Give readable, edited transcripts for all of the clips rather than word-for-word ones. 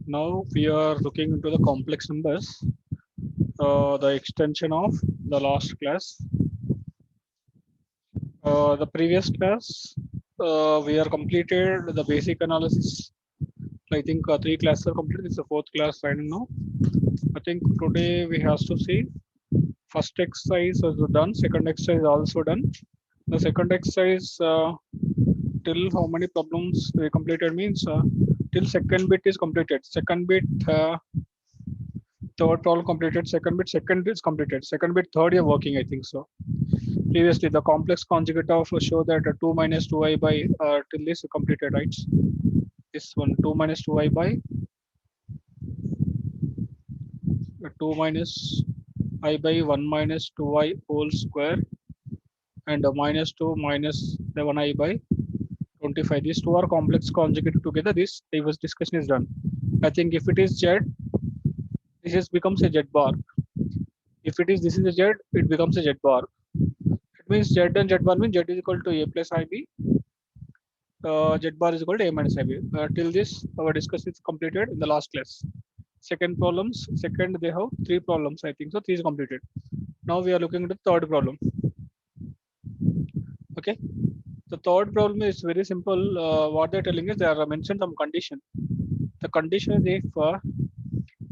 Now we are looking into the complex numbers, the extension of the last class. The previous class, we are completed the basic analysis. I think three classes are completed. It's the fourth class right now. I think today we have to see first exercise is done, second exercise is also done. The second exercise till how many problems we completed means till second bit is completed. Second bit, third problem completed. Second is completed. Second bit, third you're working. I think so. Previously, the complex conjugate of show that 2 minus 2i by till this completed, right? This one 2 minus 2i by 2 minus I by 1 minus 2i whole square and minus 2 minus 7i by 25. These two are complex conjugate together. This previous discussion is done. I think if it is z, this is becomes a z bar. If it is this is a z, it becomes a z bar. It means z and z bar means z is equal to a plus ib. Z bar is equal to a minus ib. Till this, our discussion is completed in the last class. Second problems, second they have three problems. I think so. Three is completed. Now we are looking at the third problem. Okay. The third problem is very simple. What they're telling is they are mentioned some condition. The condition is if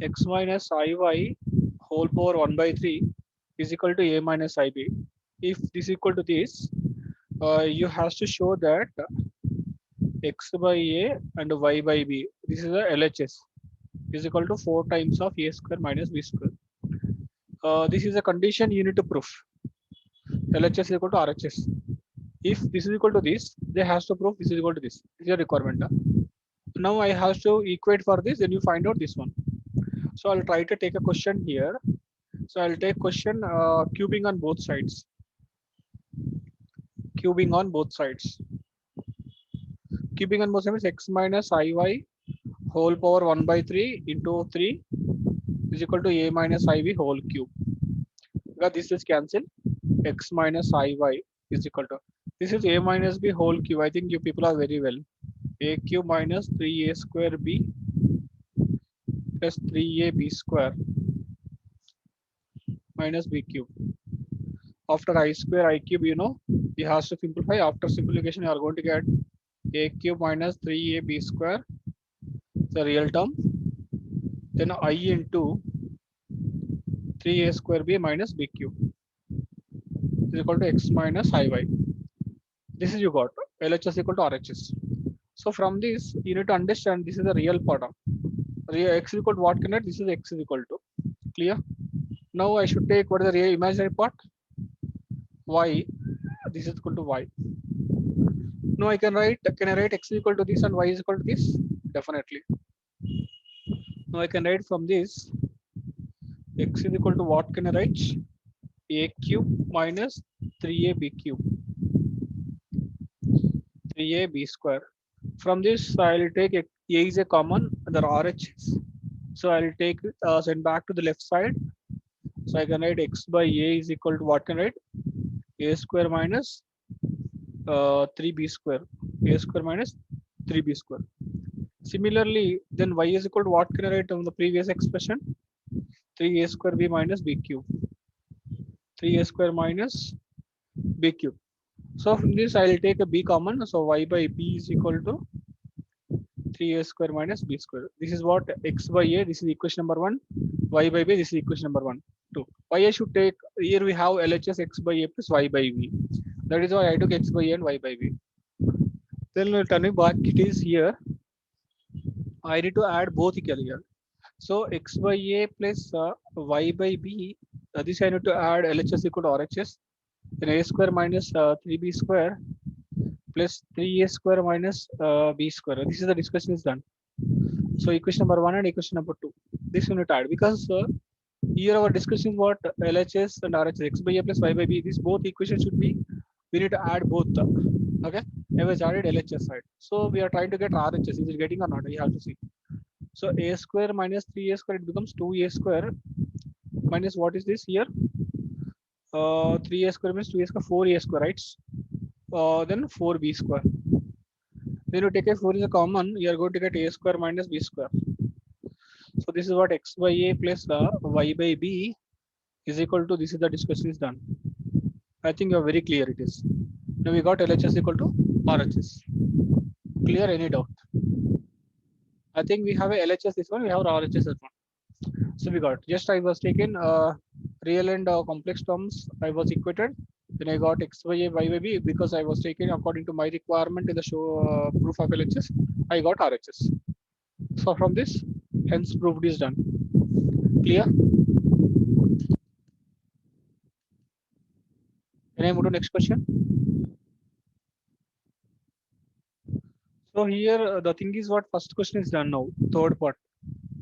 x minus iy whole power 1 by 3 is equal to a minus ib. If this is equal to this, you have to show that x by a and y by b. This is the LHS is equal to 4 times of a square minus b square. This is a condition you need to prove. LHS is equal to RHS. If this is equal to this, they have to prove this is equal to this. This is a requirement. Now I have to equate for this, then you find out this one. So I'll try to take a question here. So I'll take question cubing on both sides. Cubing on both sides. Cubing on both sides x minus iy whole power 1 by 3 into 3 is equal to a minus iv whole cube. Because this is cancelled. X minus iy is equal to, this is a minus b whole cube. I think you people are very well. A cube minus 3a square b plus 3ab square minus b cube. After I square I cube, you know, you have to simplify. After simplification, you are going to get a cube minus 3ab square, the real term. Then I into 3a square b minus b cube is equal to x minus iy. This is you got LHS equal to RHS. So from this, you need to understand this is the real part of real x is equal to what connect. This is x is equal to clear. Now I should take what is the real imaginary part y. This is equal to y. Now I can write, can I write x is equal to this and y is equal to this? Definitely. Now I can write from this x is equal to what can I write? A cube minus 3ab cube, 3ab square. From this I'll take a is a common, the RHS. So I'll take send back to the left side. So I can write x by a is equal to what can I write? A square minus 3b square. A square minus 3b square. Similarly, then y is equal to what can I write on the previous expression? 3a square b minus b cube. 3a square minus b cube. So from this I will take a b common. So y by b is equal to 3a square minus b square. This is what x by a. This is equation number 1. Y by b. This is equation number 1. 2. Why I should take here we have LHS x by a plus y by b. That is why I took x by a and y by b. Then turning back, it is here. I need to add both here. So x by a plus y by b. This I need to add LHS equal to RHS. Then a square minus 3b square plus 3a square minus b square. This is the discussion is done. So equation number 1 and equation number 2. This you need to add because here our discussion is what LHS and RHS x by a plus y by b. These both equations should be. We need to add both. Okay. I was added LHS side. So we are trying to get RHS. Is it getting or not? You have to see. So a square minus 3a square, it becomes 2a square minus what is this here? 3a square means 2a square, 4a square, right? Then 4b square. Then you take a 4 is a common, you are going to get a square minus b square. So this is what x by a plus y by b is equal to, this is the discussion is done. I think you're very clear it is. Now we got LHS equal to RHS. Clear, any doubt? I think we have a LHS this one, we have RHS this one. So we got, just I was taken real and complex terms, I was equated. Then I got x by a y by b because I was taken according to my requirement in the show proof of LHS. I got RHS. So from this, hence proved is done. Clear? Can I move to next question? So here the thing is what first question is done now, third part.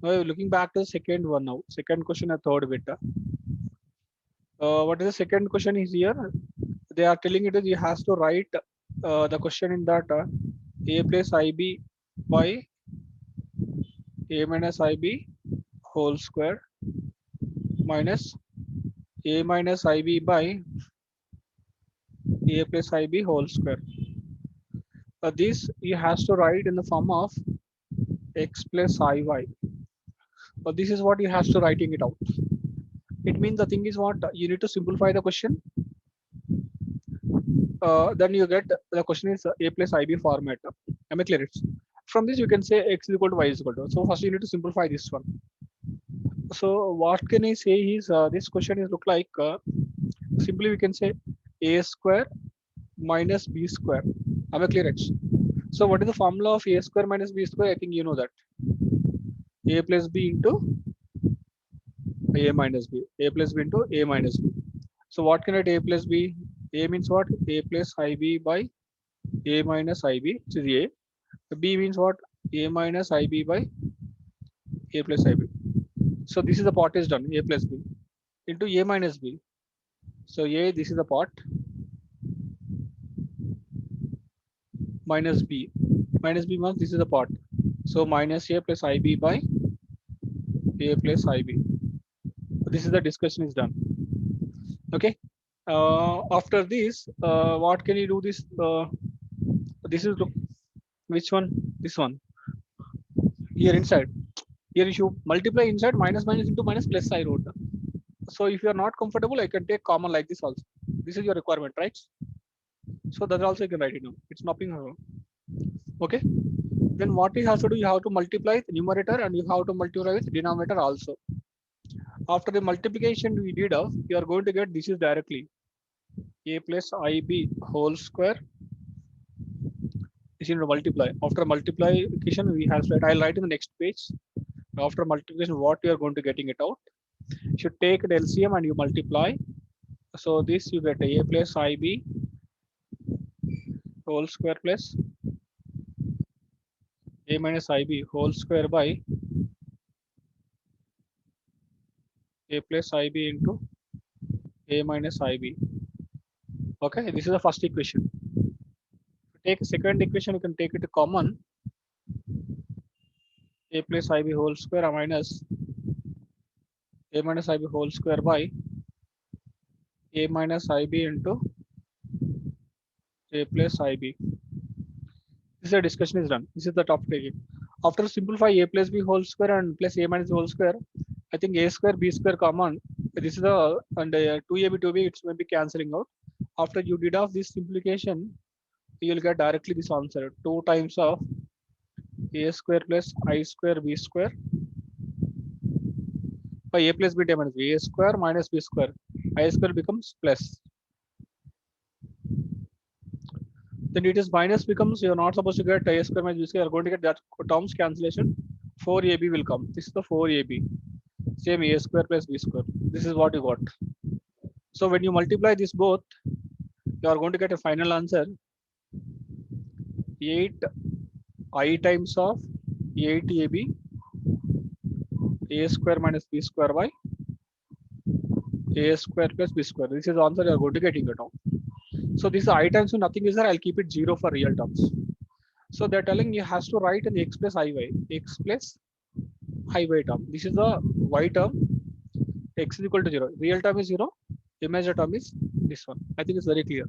Now looking back to the second one now, second question and third bit. What is the second question is here? They are telling it is you has to write the question in that a plus ib by a minus ib whole square minus a minus ib by a plus ib whole square. This you has to write in the form of x plus iy. This is what you has to writing it out. It means the thing is what you need to simplify the question. Then you get the question is a plus ib format. Am I clear? From this you can say x is equal to y is equal to. So first you need to simplify this one. So what can I say is this question is look like simply we can say a square minus b square. Am I clear? So what is the formula of a square minus b square? I think you know that. A plus b into a minus b. A plus b into a minus b. So what can I write a plus b? A means what? A plus ib by a minus ib, which is a. B means what? A minus ib by a plus ib. So this is the part is done. A plus b into a minus b. So a, this is the part, minus b. Minus b means this is the part. So minus a plus ib by a plus ib. This is the discussion is done. Okay. After this, what can you do this? This is look, which one? This one. Here inside. Here you should multiply inside minus minus into minus plus I wrote. So if you are not comfortable, I can take common like this also. This is your requirement, right? So that also you can write it down. It's nothing wrong. Okay. Then what you have to do, you have to multiply the numerator and you have to multiply with denominator also. After the multiplication we did of, you are going to get this is directly a plus ib whole square is into multiply. After multiplication we have said, I'll write in the next page. After multiplication, what you are going to getting it out. You should take the LCM and you multiply. So this you get a plus ib whole square plus a minus ib whole square by a plus ib into a minus ib. Okay, this is the first equation. Take second equation, you can take it common. A plus ib whole square minus a minus ib whole square by a minus ib into a plus ib. This is the discussion is done. This is the top taking. After simplify a plus b whole square and plus a minus whole square, I think a square b square common. This is the and 2ab 2b it's maybe cancelling out. After you did off this simplification, you will get directly this answer 2 times of a square plus I square b square by a plus b minus b. A square minus b square. I square becomes plus. Then it is minus becomes you're not supposed to get a square minus b square. You're going to get that terms cancellation. 4ab will come. This is the 4ab. Same a square plus b square. This is what you got. So when you multiply this both, you are going to get a final answer 8 I times of 8ab a square minus b square by a square plus b square. This is the answer you are going to getting it now. So this I times, so nothing is there. I'll keep it 0 for real terms. So they're telling you has to write in x plus iy, x plus iy term. This is the y term. X is equal to 0. Real term is 0. Imaginary term is this one. I think it's very clear.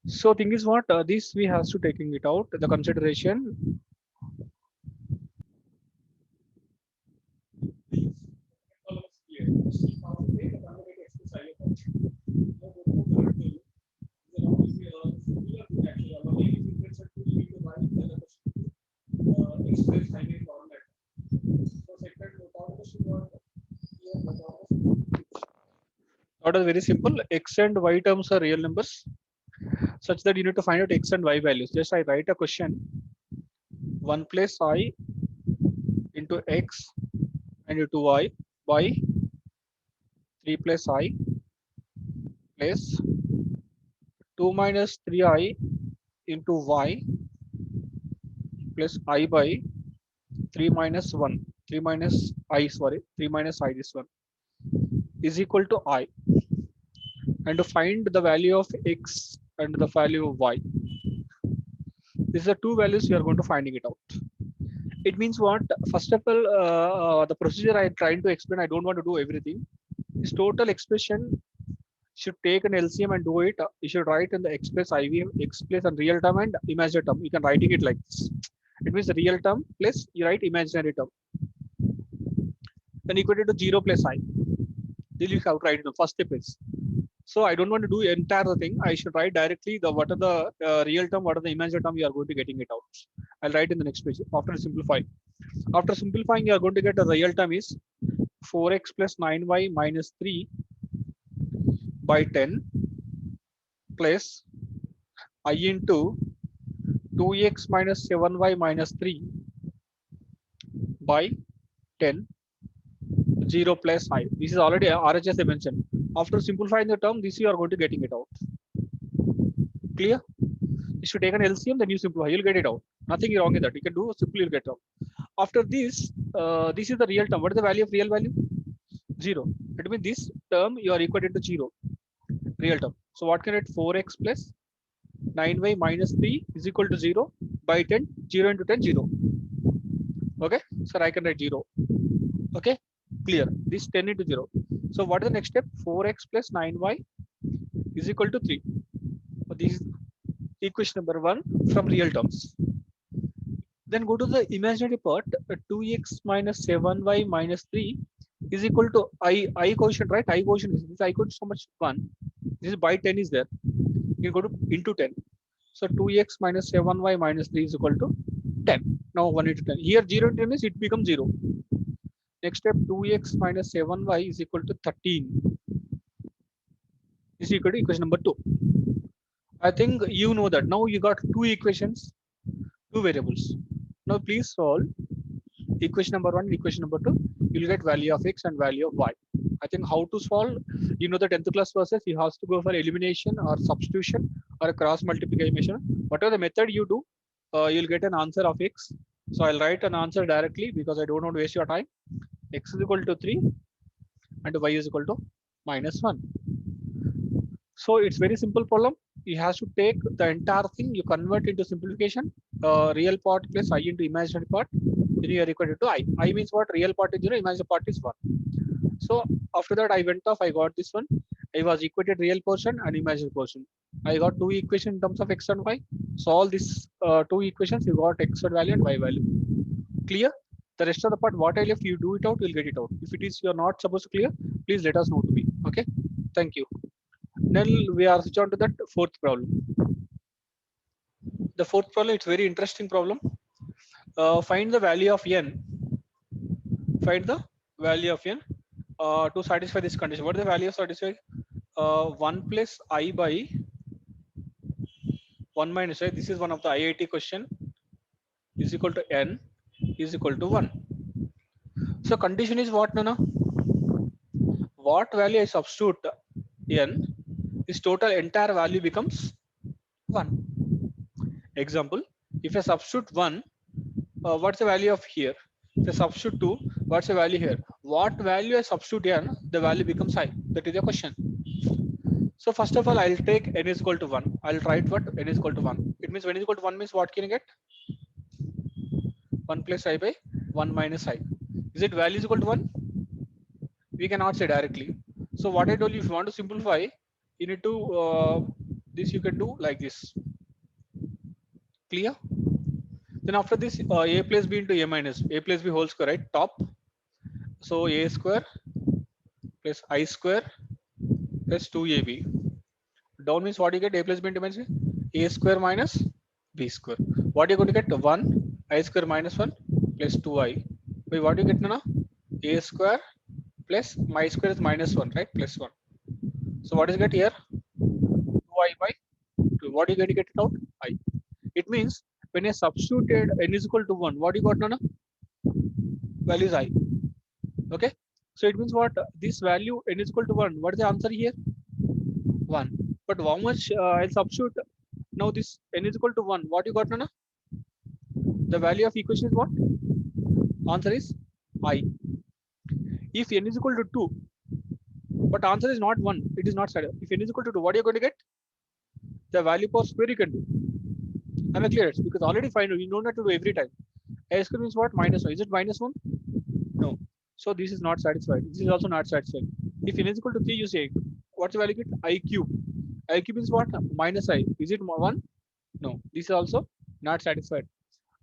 So thing is what this we have to taking it out the consideration. That is very simple. X and Y terms are real numbers such that you need to find out X and Y values. Just I write a question 1 plus I into X and into Y by 3 plus I plus 2 minus 3I into Y plus I by 3 minus 1. 3 minus I, sorry, 3 minus I this one is equal to I. And to find the value of X and the value of Y, these are two values you are going to finding it out. It means what? First of all, the procedure I am trying to explain, I don't want to do everything. This total expression should take an LCM and do it. You should write in the X plus IV, X plus and real term and imaginary term. You can writing it like this. It means the real term plus you write imaginary term. Then equated to 0 plus I. Then you have to write in the first step is. So I don't want to do entire thing. I should write directly the what are the real term, what are the imaginary term you are going to getting it out. I'll write in the next page after simplifying. After simplifying, you are going to get the real term is 4x plus 9y minus 3 by 10 plus I into 2x minus 7y minus 3 by 10 0 plus I. This is already RHS I mentioned. After simplifying the term, this you are going to getting it out. Clear? You should take an LCM, then you simplify. You'll get it out. Nothing wrong with that. You can do simply you'll get it out. After this, this is the real term. What is the value of real value? 0. It means this term you are equated to 0. Real term. So what can it? 4x plus 9y minus 3 is equal to 0 by 10. 0 into 10, 0. Okay. So I can write 0. Okay. Clear. This 10 into 0. So what is the next step? 4x plus 9y is equal to 3. So this is equation number 1 from real terms. Then go to the imaginary part. 2x minus 7y minus 3 is equal to I quotient, right? I quotient is this I quotient so much 1. This is by 10 is there. You go to into 10. So 2x minus 7y minus 3 is equal to 10. Now 1 into 10. Here 0 into 10 means it becomes 0. Next step 2x minus 7y is equal to 13. Is equal to equation number 2. I think you know that. Now you got two equations, two variables. Now please solve equation number 1 and equation number 2. You'll get value of x and value of y. I think how to solve, you know the 10th class process, you have to go for elimination or substitution or a cross multiplication. Whatever the method you do, you'll get an answer of x. So I'll write an answer directly because I don't want to waste your time. X is equal to 3 and y is equal to minus 1. So it's very simple problem. You have to take the entire thing, you convert into simplification, real part plus I into imaginary part, then you are equal to I. I means what? Real part is 0, imaginary part is 1. So after that I went off, I got this one. I was equated real portion and imaginary portion. I got two equations in terms of x and y. Solve this two equations, you got x value and y value. Clear? The rest of the part, what I left, you do it out, you'll get it out. If it is you are not supposed to clear, please let us know to me. Okay. Thank you. Then we are switch on to that fourth problem. The fourth problem, it's very interesting problem. Find the value of n. Find the value of n to satisfy this condition. What is the value of satisfy? 1 plus I by 1 minus I. This is one of the IIT question. Is equal to n is equal to 1. So condition is what, Nana? What value I substitute n, this total entire value becomes 1. Example, if I substitute 1, what's the value of here? If I substitute 2, what's the value here? What value I substitute n, the value becomes I. That is the question. So first of all, I'll take n is equal to 1. I'll write what? N is equal to 1. It means n is equal to 1 means what can you get? 1 plus I by 1 minus I. Is it value is equal to 1? We cannot say directly. So what I told you, if you want to simplify, you need to, this you can do like this. Clear? Then after this, a plus b into a minus, a plus b whole square, right? Top. So a square plus I square plus 2ab. Down means what you get? A plus b into minus b. A square minus b square. What you going to get? 1 I square minus 1 plus 2i. By what you get now? A square plus my square is minus 1, right? Plus 1. So what is get here? 2i by 2. What you going to get it out? I. It means when I substituted n is equal to 1, what you got now? Value is I. Okay. So it means what? This value n is equal to 1. What is the answer here? 1. But how much I'll substitute now this n is equal to 1. What you got now? The value of equation is what? Answer is I. If n is equal to 2, but answer is not 1, it is not satisfied. If n is equal to 2, what are you going to get? The value per square you can do. Am I clear? Because already find you don't have to do every time. A square means what? Minus 1. Is it minus 1? No. So this is not satisfied. This is also not satisfied. If n is equal to 3, you say, what's the value get? I cube. I cube is what? Minus I. Is it 1? No. This is also not satisfied.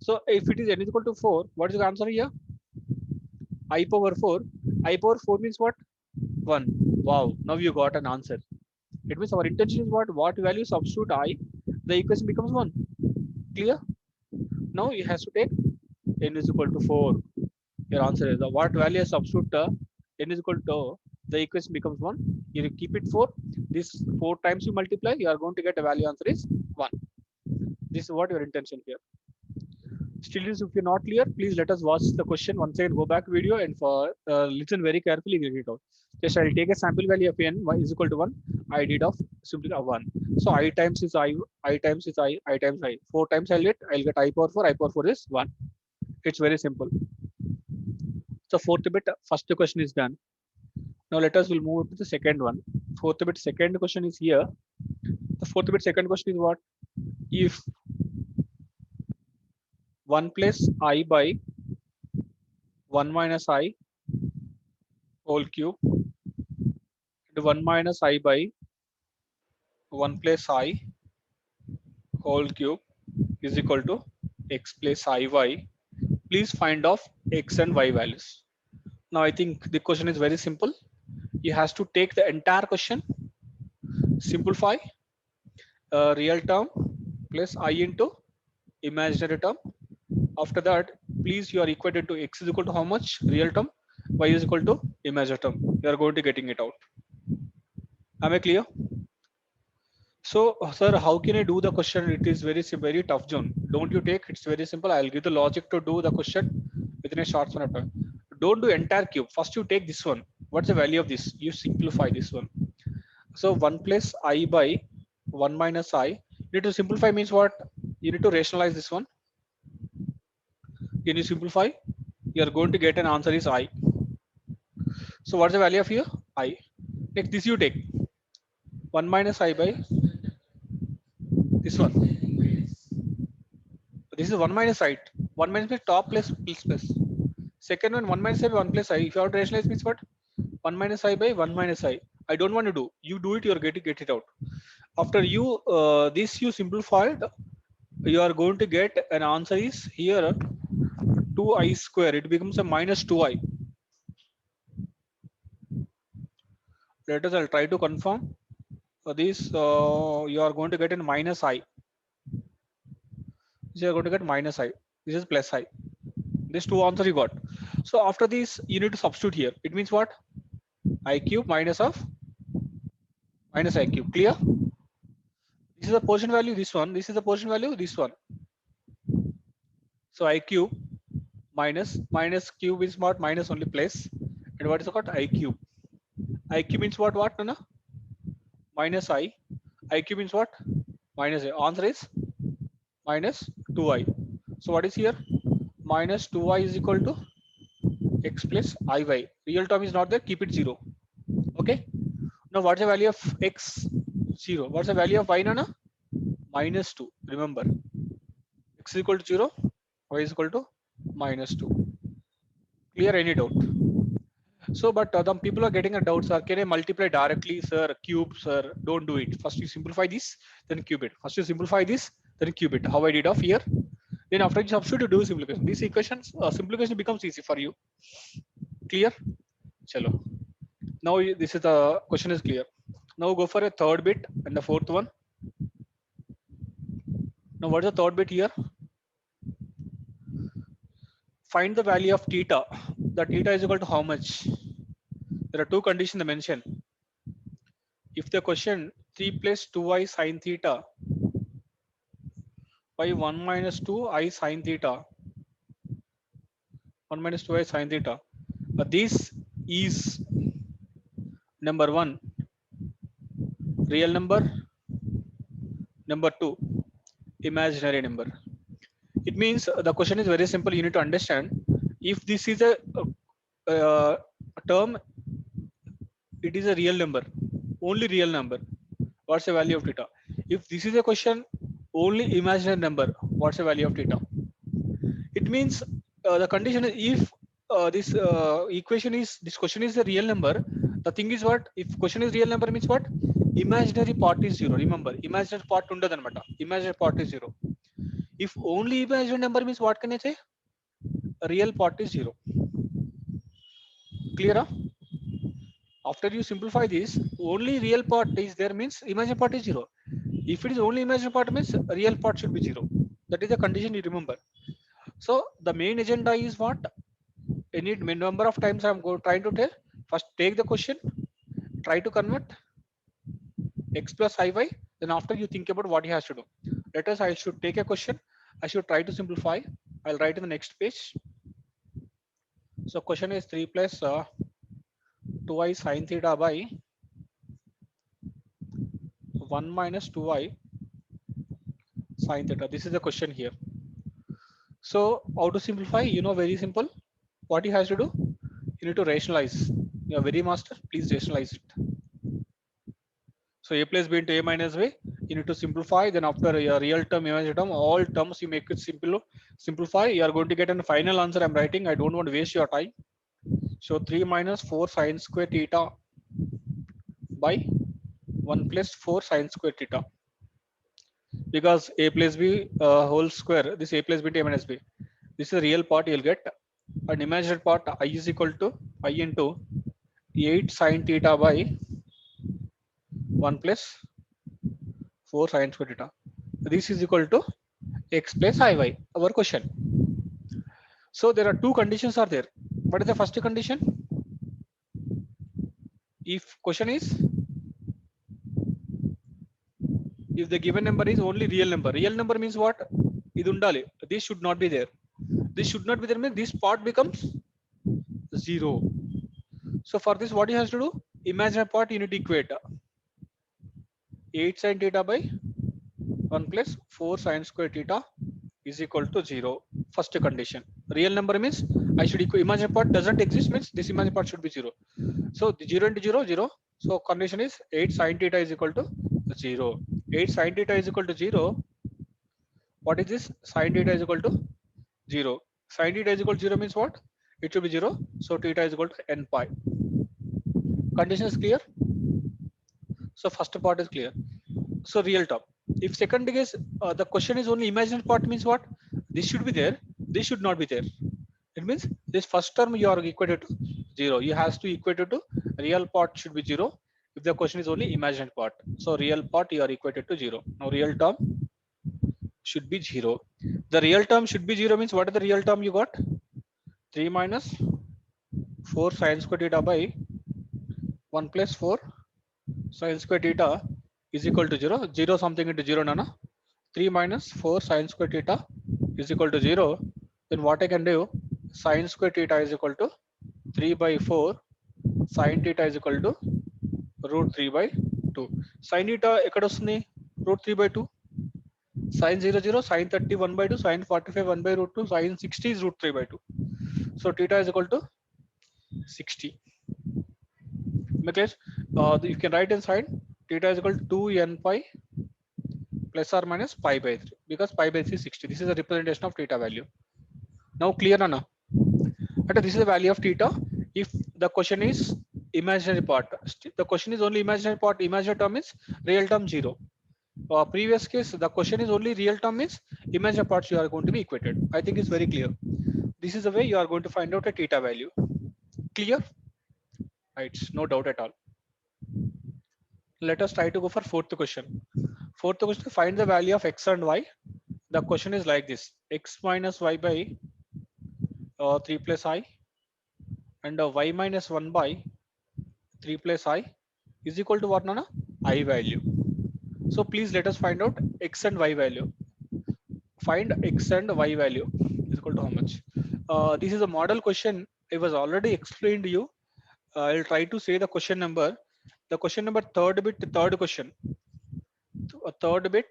So if it is n is equal to 4, what is the answer here? I power 4. I power 4 means what? 1. Wow. Now you got an answer. It means our intention is what? What value substitute I, the equation becomes 1. Clear? Now it has to take n is equal to 4. Your answer is what value substitute n is equal to, the equation becomes 1. You keep it 4. This 4 times you multiply, you are going to get a value answer is 1. This is what your intention here. Still, if you're not clear, please let us watch the question once again. Go back video and for listen very carefully. Get it out. Just I'll take a sample value of n is equal to 1. I did of simply a 1. So I times is I times is I times I. 4 times I'll get I power 4. I power 4 is 1. It's very simple. So fourth bit, first question is done. Now let us will move to the second one. Fourth bit, second question is here. The fourth bit, second question is what? If 1 plus I by 1 minus I whole cube and 1 minus I by 1 plus I whole cube is equal to x plus iy. Please find of x and y values. Now I think the question is very simple. You has to take the entire question, simplify real term plus I into imaginary term. After that, please you are equated to x is equal to how much? Real term. Y is equal to imaginary term. You are going to getting it out. Am I clear? So, sir, how can I do the question? It is very tough zone. Don't you take? It's very simple. I'll give the logic to do the question within a short span of time. Don't do entire cube. First, you take this one. What's the value of this? You simplify this one. So 1 plus I by 1 minus I. You need to simplify means what? You need to rationalize this one. Can you simplify? You are going to get an answer is I. So what's the value of here? I. Next, this you take. 1 minus I by this one. This is 1 minus I. 1 minus top plus plus. Second one, 1 minus I by 1 plus I. If you have to rationalize means what? 1 minus I by 1 minus I. I don't want to do. You do it, you're going to get it out. After you this you simplified, you are going to get an answer is here 2i square. It becomes a minus 2i. Let us, I'll try to confirm. This you are going to get in minus I. So you are going to get minus I. This is plus I. This two answer you got. So after this, you need to substitute here. It means what? I cube minus of minus I cube. Clear? This is the portion value, this one. This is the portion value, this one. So I cube minus cube is what? Minus only place. And what is it called? I cube. I cube means what? What? No? Minus I. I cube means what? Minus I. Answer is minus 2i. So what is here? Minus 2i is equal to x plus iy. Real term is not there. Keep it 0. Okay. Now what's the value of x? 0. What's the value of y? No? Minus 2. Remember. X is equal to 0. Y is equal to minus 2. Clear? Any doubt? So, but the people are getting a doubt, sir. Can I multiply directly, sir? Cube, sir? Don't do it. First you simplify this, then cube it. First you simplify this, then cube it. How I did off here. Then after you substitute, you do simplification. These equations, simplification becomes easy for you. Clear? Chalo. Now this is the question is clear. Now go for a third bit and the fourth one. Now what is the third bit here? Find the value of theta. The theta is equal to how much? There are two conditions they mention. If the question 3 plus 2i sine theta by 1 minus 2i sine theta, 1 minus 2i sine theta, this is number one real number, number two imaginary number. It means the question is very simple. You need to understand if this is a term, it is a real number, only real number. What's the value of theta? If this is a question, only imaginary number, what's the value of theta? It means the condition is if this equation is, this question is a real number. The thing is what? If question is real number means what? Imaginary part is zero. Remember, imaginary part undadannamata. Imaginary part is zero. If only imaginary number means what can I say? Real part is zero. Clear? Huh? After you simplify this, only real part is there means imaginary part is zero. If it is only imaginary part means real part should be zero. That is the condition you remember. So the main agenda is what? Any number of times I'm trying to tell. First take the question, try to convert x plus iy. Then after you think about what he has to do. Let us, I should take a question. I should try to simplify. I'll write in the next page. So question is 3 plus 2i sine theta by 1 minus 2i sine theta. This is the question here. So how to simplify? You know, very simple. What he has to do? You need to rationalize. You are very master. Please rationalize it. So a plus b into a minus b. You need to simplify. Then after your real term, imaginary term, all terms you make it simple. Simplify. You are going to get a final answer. I'm writing. I don't want to waste your time. So 3 minus 4 sine square theta by 1 plus 4 sine square theta. Because a plus b whole square. This a plus b into a minus b. This is the real part you'll get. An imaginary part I is equal to I into 8 sine theta by 1 plus 4 sine square theta. This is equal to x plus iy. Our question. So there are two conditions are there. What is the first condition? If question is, if the given number is only real number means what? Idundali. This should not be there. This should not be there means this part becomes 0. So for this, what you have to do? Imaginary part you need to equate 8 sine theta by 1 plus 4 sine square theta is equal to 0. First condition. Real number means I should equate. Imaginary part doesn't exist means this imaginary part should be 0. So 0 into 0, 0. So condition is 8 sine theta is equal to 0. 8 sine theta is equal to 0. What is this? Sine theta is equal to 0. Sine theta is equal to 0 means what? It should be 0. So theta is equal to n pi. Condition is clear. So first part is clear. So real term. If second thing is the question is only imaginary part means what? This should be there. This should not be there. It means this first term you are equated to 0. You has to equate it to real part should be 0. If the question is only imaginary part. So real part you are equated to 0. Now real term should be 0. The real term should be 0 means what is the real term you got? 3 minus 4 sine square theta by 1 plus 4 sine square theta is equal to 0. 0 something into 0 nana. 3 minus 4 sine square theta is equal to 0. Then what I can do? Sine square theta is equal to 3 by 4. Sine theta is equal to root 3 by 2. Sine theta ekkada vastundi? Root 3 by 2. Sine 0 0, sine 30 1 by 2, sine 45 1 by root 2, sine 60 is root 3 by 2. So theta is equal to 60. Because you can write inside theta is equal to 2n pi plus or minus pi by 3 because pi by 3 is 60. This is a representation of theta value. Now clear Nana? This is the value of theta. If the question is imaginary part, the question is only imaginary part. Imaginary term is real term 0. Previous case, the question is only real term means imaginary parts you are going to be equated. I think it's very clear. This is the way you are going to find out a theta value. Clear? Right, no doubt at all. Let us try to go for fourth question. Fourth question, find the value of x and y. The question is like this: x minus y by 3 plus I and y minus 1 by 3 plus I is equal to what, Nana? I value. So please let us find out x and y value. Find x and y value is equal to how much? This is a model question. I was already explained to you. I'll try to say the question number. The question number third bit, third question. Third bit,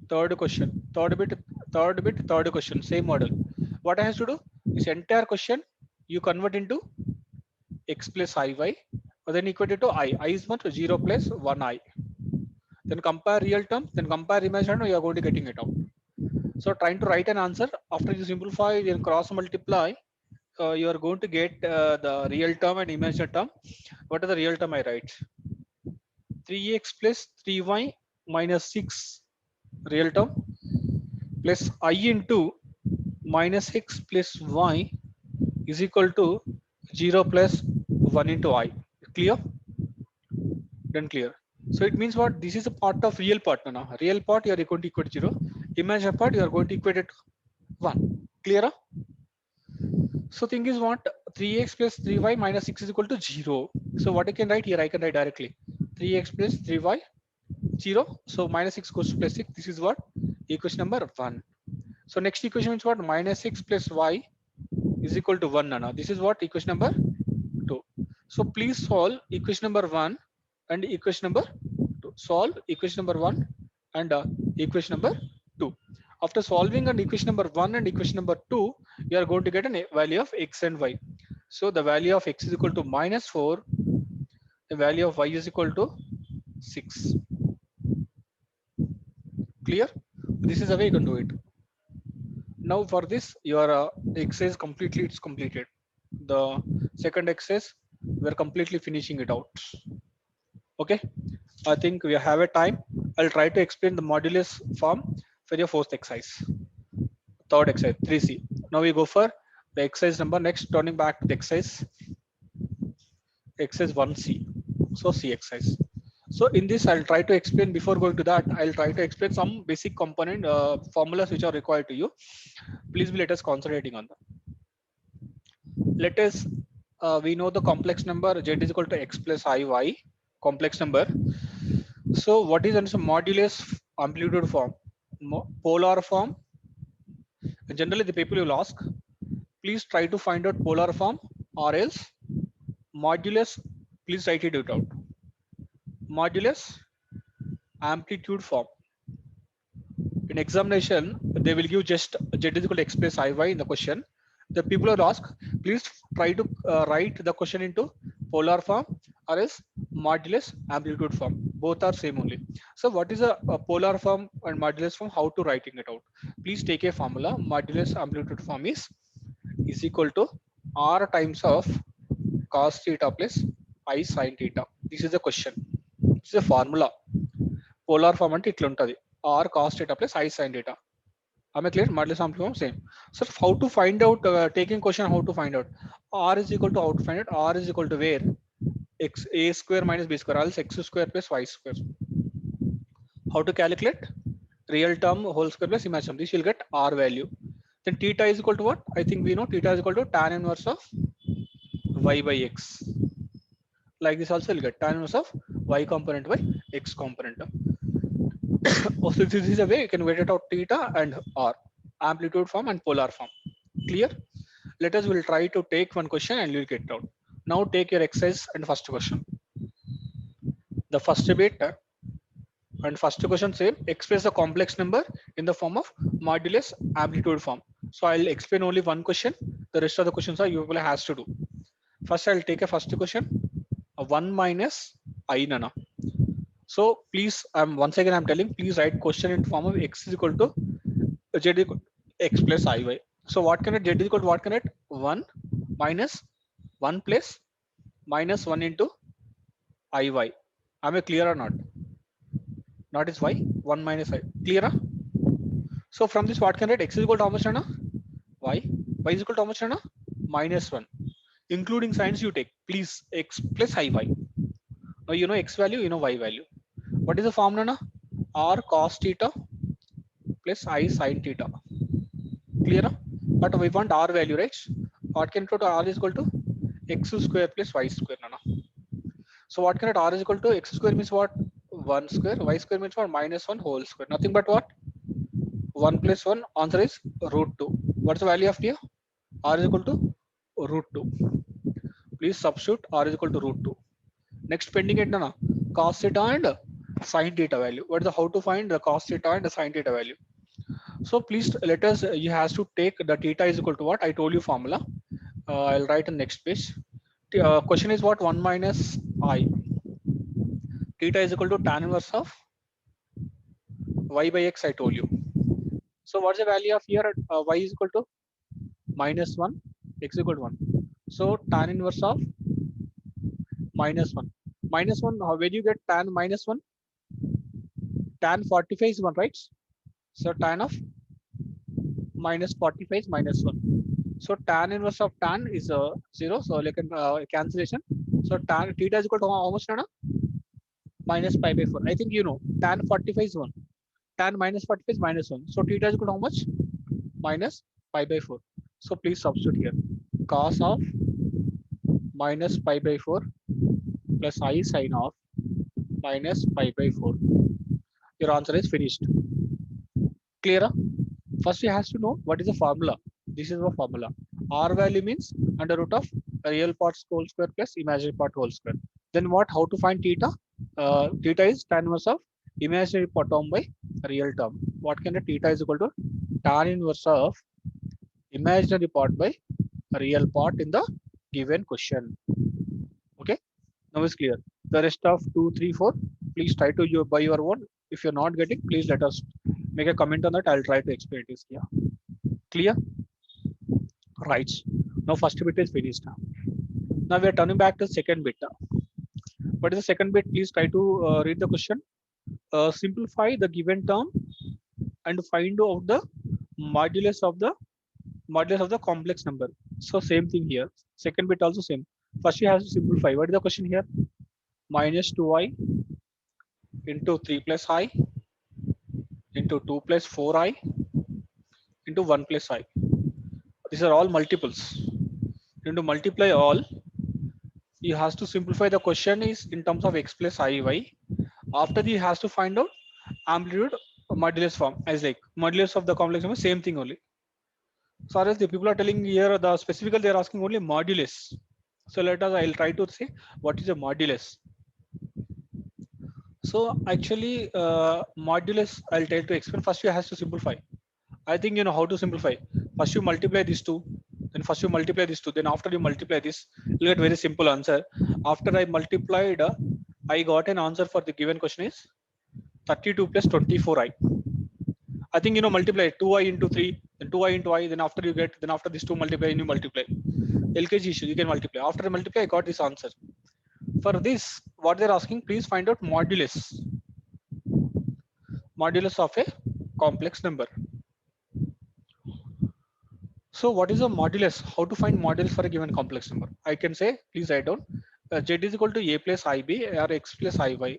third question, third question, same model. What I have to do? This entire question you convert into x plus iy, then equate it to I. I is what? 0 plus 1i. Then compare real term, then compare imaginary, you are going to getting it out. So trying to write an answer, after you simplify, then cross multiply, you are going to get the real term and imaginary term. What is the real term I write? 3x plus 3y minus 6 real term plus I into minus x plus y is equal to 0 plus 1 into I. Clear? Then clear. So it means what? This is a part of real part. No? Real part you are going to equate 0. Imaginary part you are going to equate it 1. Clear? So thing is what? 3x plus 3y minus 6 is equal to 0. So what I can write here? I can write directly 3x plus 3y 0. So minus 6 goes to plus 6. This is what? Equation number 1. So next equation is what? Minus 6 plus y is equal to 1. Nana. This is what? Equation number 2. So please solve equation number 1 and equation number 2. Solve equation number 1 and equation number 2. After solving an equation number 1 and equation number 2, you are going to get a value of x and y. So the value of x is equal to minus 4. The value of y is equal to 6. Clear? This is the way you can do it. Now for this, your exercise completely it's completed. The second exercise, we are completely finishing it out. Okay, I think we have a time. I'll try to explain the modulus form for your fourth exercise. Third exercise, 3C. Now we go for the exercise number next, turning back to the exercise 1C. So C exercise. So in this, I'll try to explain, before going to that, I'll try to explain some basic component formulas which are required to you. Please let us concentrating on that. Let us, we know the complex number z is equal to x plus iy, complex number. So what is a modulus amplitude form? Polar form. Generally the people will ask, please try to find out polar form or else modulus, please write it out. Modulus amplitude form. In examination, they will give just z is equal to x plus iy in the question. The people will ask, please try to write the question into polar form or else modulus amplitude form. Both are same only. So what is a polar form and modulus form? How to writing it out? Please take a formula. Modulus amplitude form is equal to r times of cos theta plus I sin theta. This is the question. This is a formula. Polar form అంటే ఇట్లా ఉంటది. R cos theta plus I sin theta. Am I clear? Modulus amplitude form same. So how to find out, taking question, how to find out? R is equal to, how to find it? R is equal to where? X, a square minus b square, else x square plus y square. How to calculate? Real term whole square plus imaginary term. This will get R value. Then theta is equal to what? I think we know theta is equal to tan inverse of y by x. Like this also will get tan inverse of y component by x component. Also, this is a way you can get it out theta and R, amplitude form and polar form. Clear? Let us will try to take one question and you'll get out. Now take your exercise and first question. The first bit and first question same, express a complex number in the form of modulus amplitude form. So I'll explain only one question. The rest of the questions are you will has to do. First I'll take a first question, 1 minus I nana. So please, once again I'm telling, please write question in form of x is equal to z equal x plus iy. So what can it, z is equal to what can it? 1 minus 1 plus minus 1 into iy. Am I clear or not? Not is y, 1 minus I. Clear? So from this what can it? X is equal to how much? Y. Y is equal to how much? Minus 1. including signs you take, please x plus I y. Now you know x value, you know y value. What is the formula now? R cos theta plus I sin theta. Clear? But we want R value, right? What can put R is equal to x square plus y square. Nana. So what can it R is equal to x square means what? 1 square, y square means what? Minus 1 whole square. Nothing but what? 1 plus 1. Answer is root 2. What's the value of here? R is equal to root 2. Please substitute R is equal to root 2. Next pending it na cos theta and sin theta value. What is the how to find the cos theta and the sin theta value? So please let us, you has to take the theta is equal to what? I told you formula. I'll write in next page. Question is what? 1 minus I. Theta is equal to tan inverse of y by x, I told you. So what's the value of here? Y is equal to minus 1, x is equal to 1. So tan inverse of minus 1. Minus 1, where do you get tan minus 1? Tan 45 is 1, right? So tan of minus 45 is minus 1. So tan inverse of tan is 0. So like cancellation. So tan theta is equal to how much? Nana? Minus pi by 4. I think you know tan 45 is 1. Tan minus 45 is minus 1. So theta is equal to how much? Minus pi by 4. So please substitute here. Cos of minus pi by 4 plus I sin of minus pi by 4. Your answer is finished. Clear? First you has to know what is the formula. This is the formula. R value means under root of real part whole square plus imaginary part whole square. Then what? How to find theta? Theta is tan inverse of imaginary part term by real term. What can the theta is equal to? Tan inverse of imaginary part by real part in the given question. Okay, now it's clear. The rest of 2, 3, 4, please try to by your own. If you're not getting, please let us make a comment on that. I'll try to explain it here. Clear? Right. Now first bit is finished. Now we are turning back to second bit. What is the second bit? Please try to read the question. Simplify the given term and find out the modulus of the complex number. So same thing here. Second bit also same. First you have to simplify. What is the question here? Minus 2i into 3 plus I into 2 plus 4i into 1 plus I. These are all multiples. You to multiply all. You has to simplify the question is in terms of x plus iy. After you has to find out amplitude modulus form as like modulus of the complex number, same thing only. So as the people are telling here the specifically they are asking only modulus. So let us, I'll try to say what is a modulus. So actually modulus I'll try to explain. First you has to simplify. I think you know how to simplify. First you multiply these two, then first you multiply these two, then after you multiply this, you get very simple answer. After I multiplied, I got an answer for the given question is 32 plus 24i. I think you know multiply 2i into 3, then 2i into I, then after you get, then after this 2 multiply and you multiply. LKG issue, you can multiply. After I multiply, I got this answer. For this, what they're asking, please find out modulus. Modulus of a complex number. So what is a modulus? How to find modulus for a given complex number? I can say, please write down z is equal to a plus ib or x plus iy.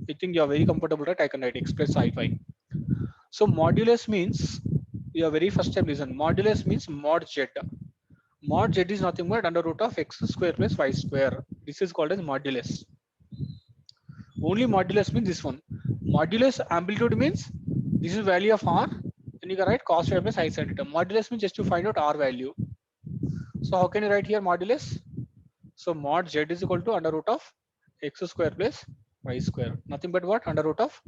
I think you are very comfortable, right? I can write x plus iy. So modulus means, you are very first time listen, modulus means mod z. Mod z is nothing but under root of x square plus y square. This is called as modulus. Only modulus means this one. Modulus amplitude means this is value of r, and you can write cos theta plus I sin theta. Modulus means just to find out r value. So how can you write here modulus? So mod z is equal to under root of x square plus y square. Nothing but what? Under root of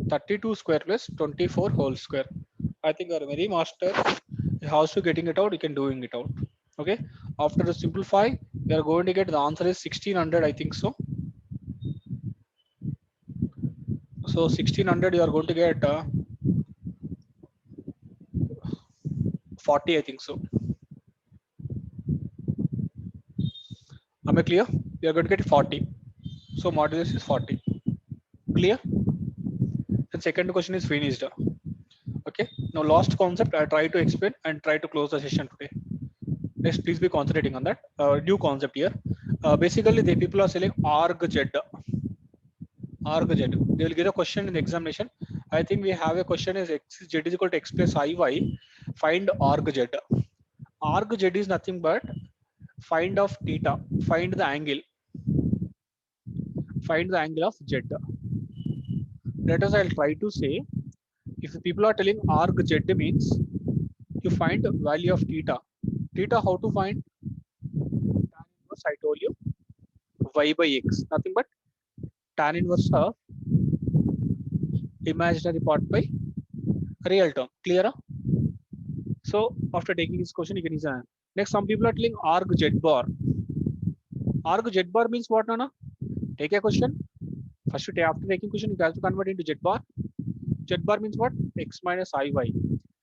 32 square plus 24 whole square. I think you are very master. How to getting it out? You can doing it out. Okay. After the simplify, we are going to get the answer is 1600. I think so. So 1600 you are going to get 40, I think so. Am I clear? You are going to get 40. So modulus is 40. Clear? The second question is finished. Okay. Now last concept I try to explain and try to close the session today. Next, please be concentrating on that new concept here. Basically, the people are selling arg z. Arg z. They will get a question in the examination. I think we have a question is x z is equal to x plus iy. Find arg z. Arg z is nothing but find of theta. Find the angle. Find the angle of z. Let us, I'll try to say, if people are telling arg z means you find the value of theta. Theta, how to find? Tan inverse, I told you, y by x. Nothing but tan inverse of imaginary part by real term. Clear? So after taking this question, you can use an. Next, some people are telling arg z bar. Arg z bar means what, Nana? Take a question. First, after taking question, you have to convert into z bar. Z bar means what? X minus iy.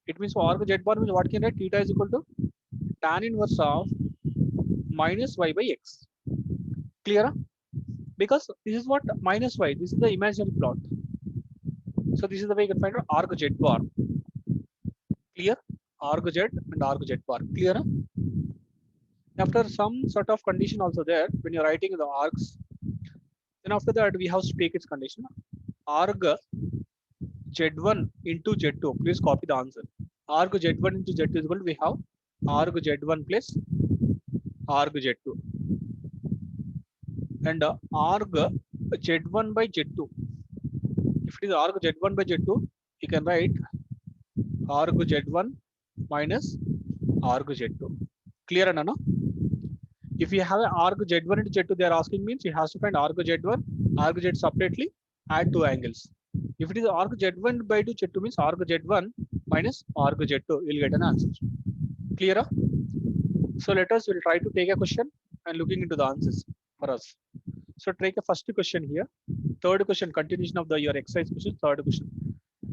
It means arg z bar means what can write? Theta is equal to tan inverse of minus y by x. Clear? Because this is what minus y. This is the imaginary plot. So this is the way you can find out arg z bar. Clear? Arg z and arg z bar. Clear? After some sort of condition also there when you're writing the arcs, then after that we have to take its condition. Arg z1 into z2. Please copy the answer. Arg z1 into z2 is equal to we have arg z1 plus arg z2 and arg z1 by z2. If it is arg z1 by z2, you can write arg z1 minus arg z2. Clear, Anna? If you have an arg z1 into z2, they are asking means you have to find arg z1, arg z separately, add two angles. If it is arg z1 by 2 z2 means arg z1 minus arg z2, you'll get an answer. Clear? So let us will try to take a question and looking into the answers for us. So take a first question here. Third question, continuation of the your exercise question. Third question.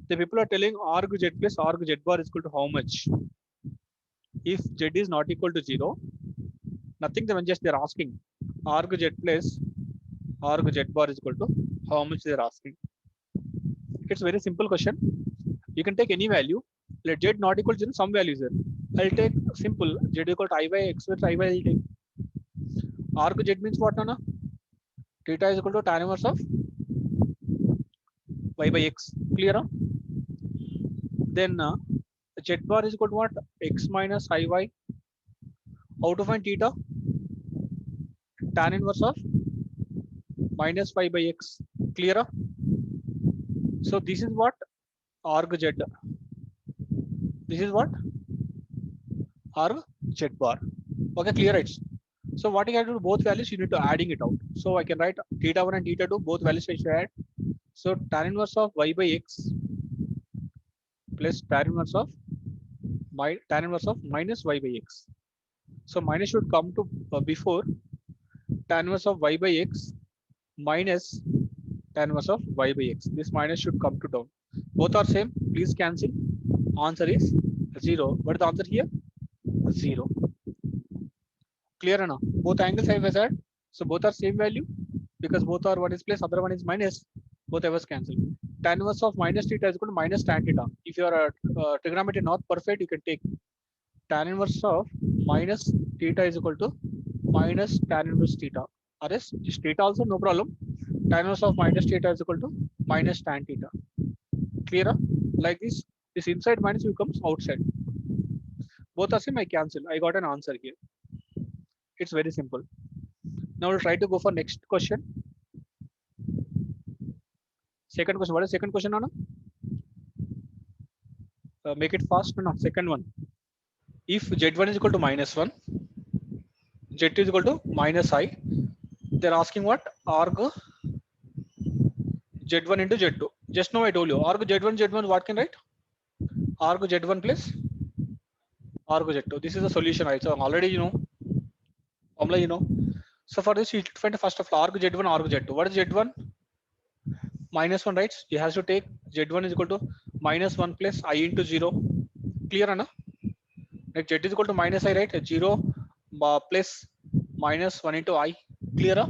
The people are telling arg z plus arg z bar is equal to how much? If z is not equal to 0, nothing, then just they're asking arg z plus arg z bar is equal to how much they're asking. It's very simple question. You can take any value. Let z not equal to 0, some values there. I'll take simple z equal to I by x plus I by I'll take. Arg z means what, Nana? Theta is equal to tan inverse of y by x. Clear? Then z bar is equal to what? X minus iy. How to find theta? Tan inverse of minus y by x. Clear? So this is what arg z. This is what arg z bar. Okay, clear, right? So what you have to do, both values you need to adding it out. So I can write theta 1 and theta 2, both values I should add. So tan inverse of y by x plus tan inverse of minus y by x. So minus should come to before tan inverse of y by x minus tan inverse of y by x. This minus should come to down. Both are same. Please cancel. Answer is 0. What is the answer here? 0. Clear enough? Both angles I have said. So both are same value because both are one is plus, other one is minus. Both I was cancelled. Tan inverse of minus theta is equal to minus tan theta. If you are trigonometry not perfect, you can take tan inverse of minus theta is equal to minus tan inverse theta. Or else just theta also no problem. Tan inverse of minus theta is equal to minus tan theta. Clear? Like this inside minus becomes outside. Both are same, I cancel. I got an answer here. It's very simple. Now we'll try to go for next question. Second question. What is second question, Anna? Make it fast. No, second one. If z1 is equal to minus 1, z2 is equal to minus I, they're asking what? Arg z1 into z2. Just now I told you arg z1 what can write? Arg z1 plus arg z2. This is the solution, right? So already you know formula, you know. So for this you find first of all arg z1 arg z2. What is z1? Minus 1, right? You have to take z1 is equal to minus 1 plus I into 0. Clear, Anna? Like z is equal to minus I, right? 0 plus minus 1 into I. Clear?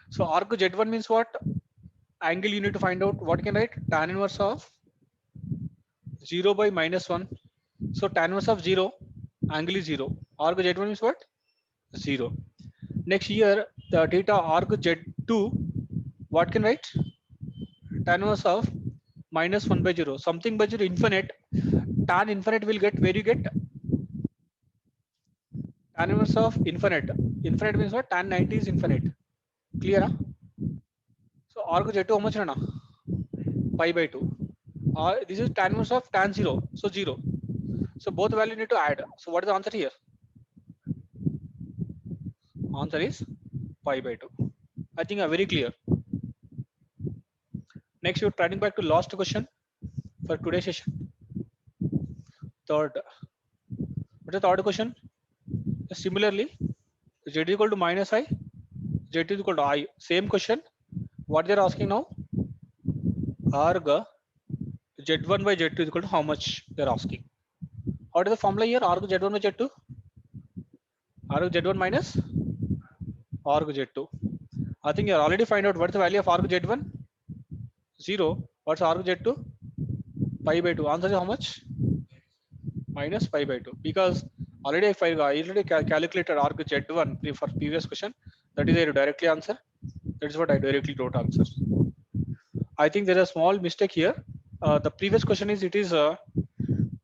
So arc z1 means what? Angle you need to find out. What can write? Tan inverse of 0 by minus 1. So tan inverse of 0, angle is 0. Arg Z1 is what? 0. Next here, the theta arg Z2, what can write? Tan inverse of minus 1 by 0. Something by 0 infinite. Tan infinite will get, where you get? Tan inverse of infinite. Infinite means what? Tan 90 is infinite. Clear? Huh? So arg Z2 how much? Rana? Pi by 2. This is tan inverse of tan 0. So 0. So both value need to add. So what is the answer here? Answer is pi by 2. I think very clear. Next, you're turning back to last question for today's session. Third. What is the third question? Similarly, z is equal to minus I, z is equal to I. Same question. What they're asking now? Arg z1 by z2 is equal to how much they're asking. What is the formula here? Arg z1 by z2? Arg z1 minus arg z2. I think you already find out what's the value of arg z1? 0. What's arg z2? Pi by 2. Answer is how much? Minus pi by 2. Because already if I already calculated arg z1 for previous question, that is I directly answer. That is what I directly wrote answer. I think there is a small mistake here. The previous question is it is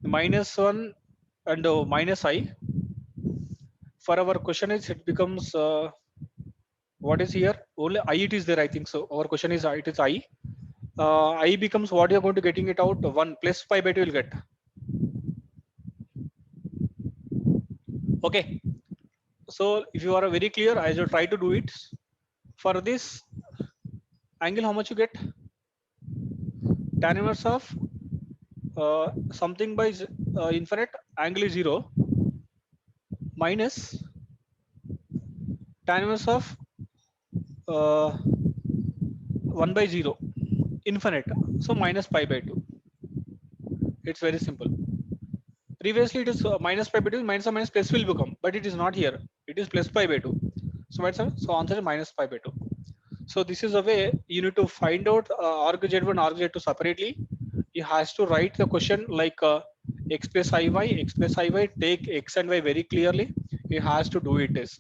minus 1 and minus I. For our question is it becomes what is here? Only I it is there. I think so. Our question is it is I. I becomes what you are going to getting it out 1 plus pi by 2 will get. Okay. So if you are very clear, I will try to do it. For this angle, how much you get? Tan inverse of something by infinite angle is 0 minus tan inverse of 1 by 0 infinite, so minus pi by 2. It's very simple. Previously it is minus pi by 2, minus or minus plus will become, but it is not here. It is plus pi by 2. So answer is minus pi by 2. So this is a way you need to find out arg z1 arg z2 separately. You has to write the question like x plus iy, take x and y very clearly. You has to do it is.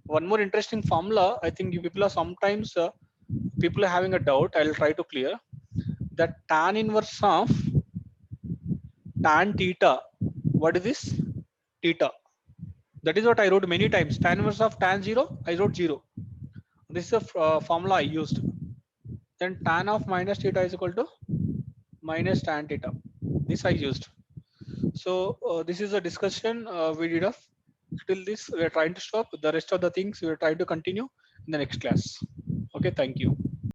One more interesting formula, I think you people are sometimes people are having a doubt. I'll try to clear that tan inverse of tan theta. What is this? Theta. That is what I wrote many times. Tan inverse of tan 0, I wrote 0. This is a formula I used. Then tan of minus theta is equal to minus tan theta. This I used. So this is a discussion we did of till this. We are trying to stop. The rest of the things we are trying to continue in the next class. Okay, thank you.